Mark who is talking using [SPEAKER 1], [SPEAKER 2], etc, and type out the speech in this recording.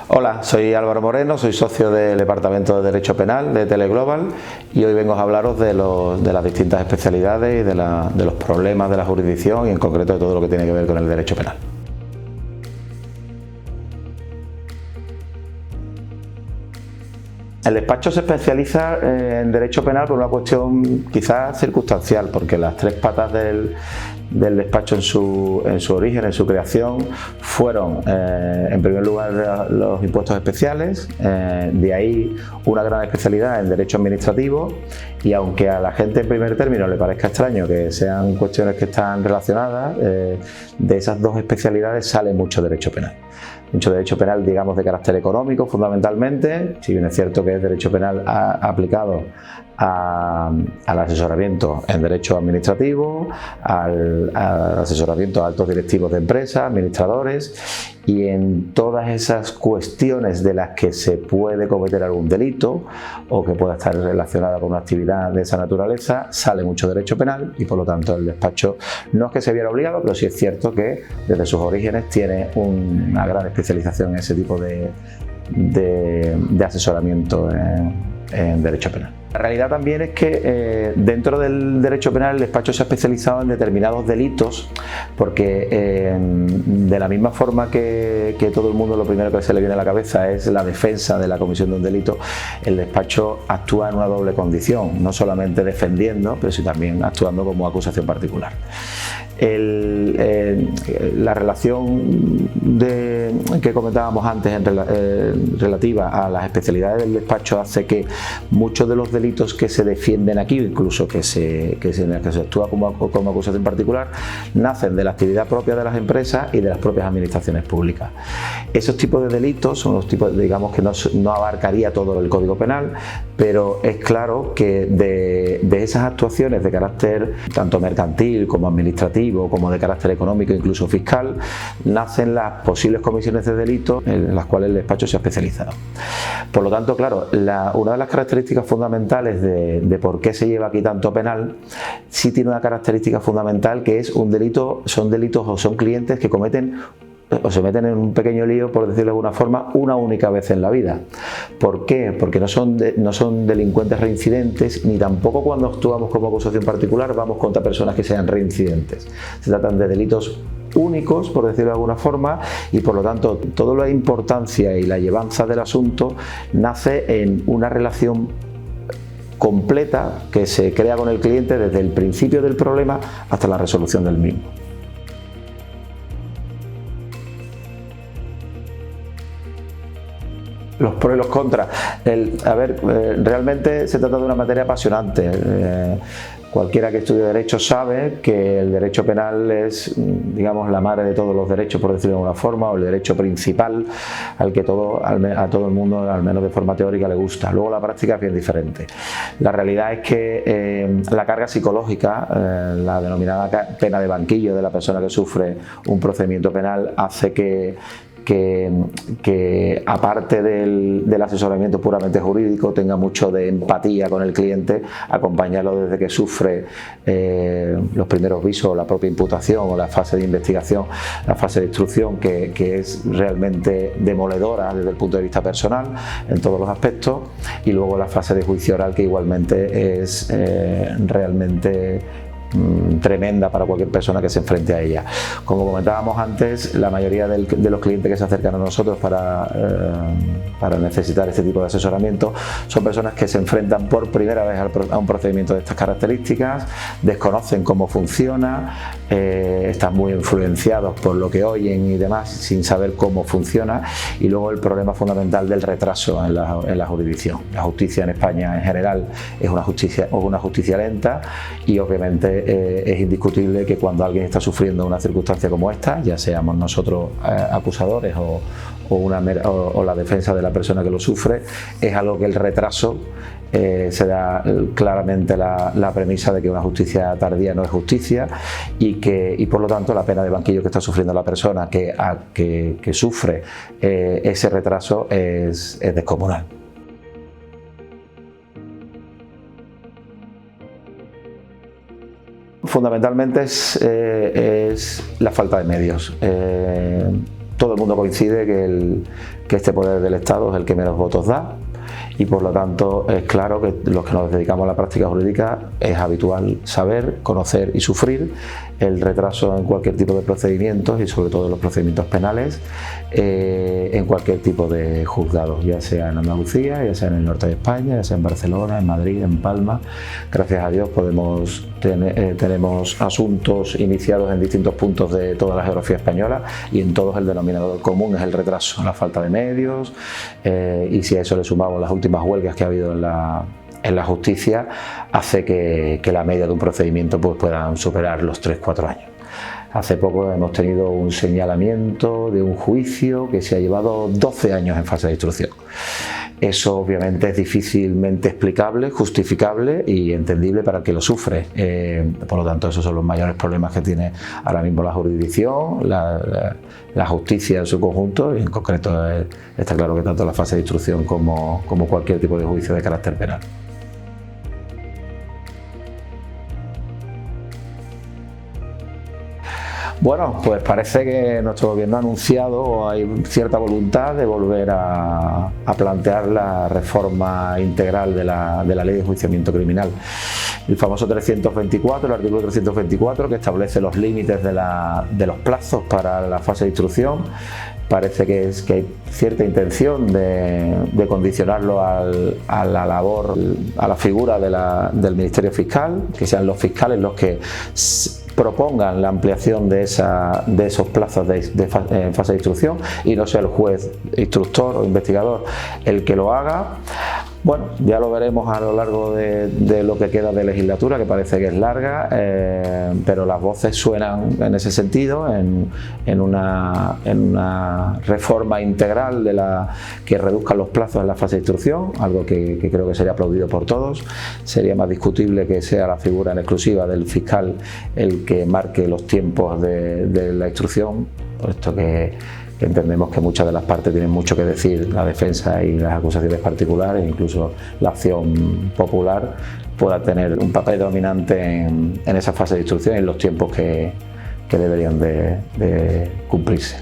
[SPEAKER 1] Hola, soy Álvaro Moreno, soy socio del Departamento de Derecho Penal de Teleglobal y hoy vengo a hablaros de las distintas especialidades y de los problemas de la jurisdicción y en concreto de todo lo que tiene que ver con el derecho penal. El despacho se especializa en derecho penal por una cuestión quizás circunstancial, porque las tres patas del despacho en su origen, en su creación, fueron en primer lugar los impuestos especiales, de ahí una gran especialidad en derecho administrativo, y aunque a la gente en primer término le parezca extraño que sean cuestiones que están relacionadas, de esas dos especialidades sale mucho derecho penal. Mucho derecho penal, digamos, de carácter económico fundamentalmente, si bien es cierto que es derecho penal aplicado al asesoramiento en derecho administrativo, al asesoramiento a altos directivos de empresas, administradores, y en todas esas cuestiones de las que se puede cometer algún delito o que pueda estar relacionada con una actividad de esa naturaleza, sale mucho derecho penal y por lo tanto el despacho no es que se viera obligado, pero sí es cierto que desde sus orígenes tiene una gran especialización en ese tipo de asesoramiento en derecho penal. La realidad también es que dentro del derecho penal el despacho se ha especializado en determinados delitos, porque de la misma forma que todo el mundo lo primero que se le viene a la cabeza es la defensa de la comisión de un delito, el despacho actúa en una doble condición, no solamente defendiendo, pero sí también actuando como acusación particular. La relación que comentábamos antes relativa a las especialidades del despacho hace que muchos de los delitos que se defienden aquí, incluso que se actúa como acusación particular, nacen de la actividad propia de las empresas y de las propias administraciones públicas. Esos tipos de delitos son los tipos, digamos, que no abarcaría todo el Código Penal, pero es claro que de esas actuaciones de carácter tanto mercantil como administrativo, como de carácter económico, incluso fiscal, nacen las posibles comisiones de delitos en las cuales el despacho se ha especializado. Por lo tanto, claro, una de las características fundamentales de por qué se lleva aquí tanto penal, sí tiene una característica fundamental, que es son delitos o son clientes que cometen o se meten en un pequeño lío, por decirlo de alguna forma, una única vez en la vida. ¿Por qué? Porque no son delincuentes reincidentes, ni tampoco cuando actuamos como acusación particular vamos contra personas que sean reincidentes. Se tratan de delitos únicos, por decirlo de alguna forma, y por lo tanto toda la importancia y la llevanza del asunto nace en una relación completa que se crea con el cliente desde el principio del problema hasta la resolución del mismo. Los pros y los contras. Realmente se trata de una materia apasionante. Cualquiera que estudie Derecho sabe que el derecho penal es, digamos, la madre de todos los derechos, por decirlo de alguna forma, o el derecho principal al que a todo el mundo, al menos de forma teórica, le gusta. Luego la práctica es bien diferente. La realidad es que la carga psicológica, la denominada pena de banquillo de la persona que sufre un procedimiento penal, hace que aparte del asesoramiento puramente jurídico tenga mucho de empatía con el cliente, acompañarlo desde que sufre los primeros visos, la propia imputación o la fase de investigación, la fase de instrucción, que es realmente demoledora desde el punto de vista personal en todos los aspectos, y luego la fase de juicio oral, que igualmente es realmente tremenda para cualquier persona que se enfrente a ella. Como comentábamos antes, la mayoría de los clientes que se acercan a nosotros para necesitar este tipo de asesoramiento son personas que se enfrentan por primera vez a un procedimiento de estas características, desconocen cómo funciona, están muy influenciados por lo que oyen y demás sin saber cómo funciona, y luego el problema fundamental del retraso en la jurisdicción. La justicia en España en general es una justicia lenta, y obviamente es indiscutible que cuando alguien está sufriendo una circunstancia como esta, ya seamos nosotros acusadores o la defensa de la persona que lo sufre, es algo que el retraso se da claramente la premisa de que una justicia tardía no es justicia, y por lo tanto la pena de banquillo que está sufriendo la persona que sufre ese retraso es descomunal. Fundamentalmente es la falta de medios. todo el mundo coincide que este poder del Estado es el que menos votos da, y por lo tanto es claro que los que nos dedicamos a la práctica jurídica es habitual saber, conocer y sufrir el retraso en cualquier tipo de procedimientos, y sobre todo en los procedimientos penales, en cualquier tipo de juzgados, ya sea en Andalucía, ya sea en el norte de España, ya sea en Barcelona, en Madrid, en Palma. Gracias a Dios tenemos asuntos iniciados en distintos puntos de toda la geografía española, y en todos el denominador común es el retraso, la falta de medios, y si a eso le sumamos las últimas huelgas que ha habido en la justicia, hace que la media de un procedimiento pues puedan superar los 3-4 años. Hace poco hemos tenido un señalamiento de un juicio que se ha llevado 12 años en fase de instrucción. Eso obviamente es difícilmente explicable, justificable y entendible para el que lo sufre. Por lo tanto, esos son los mayores problemas que tiene ahora mismo la jurisdicción, la justicia en su conjunto, y en concreto está claro que tanto la fase de instrucción como cualquier tipo de juicio de carácter penal. Bueno, pues parece que nuestro gobierno ha anunciado, o hay cierta voluntad de volver a plantear la reforma integral de la ley de enjuiciamiento criminal. El famoso 324, el artículo 324, que establece los límites de los plazos para la fase de instrucción. Parece que hay cierta intención de condicionarlo a la labor, a la figura del Ministerio Fiscal, que sean los fiscales los que propongan la ampliación de esos plazos en fase de instrucción, y no sea el juez instructor o investigador el que lo haga. Bueno, ya lo veremos a lo largo de lo que queda de legislatura, que parece que es larga, pero las voces suenan en ese sentido, en una reforma integral que reduzca los plazos en la fase de instrucción, algo que creo que sería aplaudido por todos. Sería más discutible que sea la figura en exclusiva del fiscal el que marque los tiempos de la instrucción, puesto que entendemos que muchas de las partes tienen mucho que decir, la defensa y las acusaciones particulares, incluso la acción popular pueda tener un papel dominante en esa fase de instrucción y en los tiempos que deberían de cumplirse.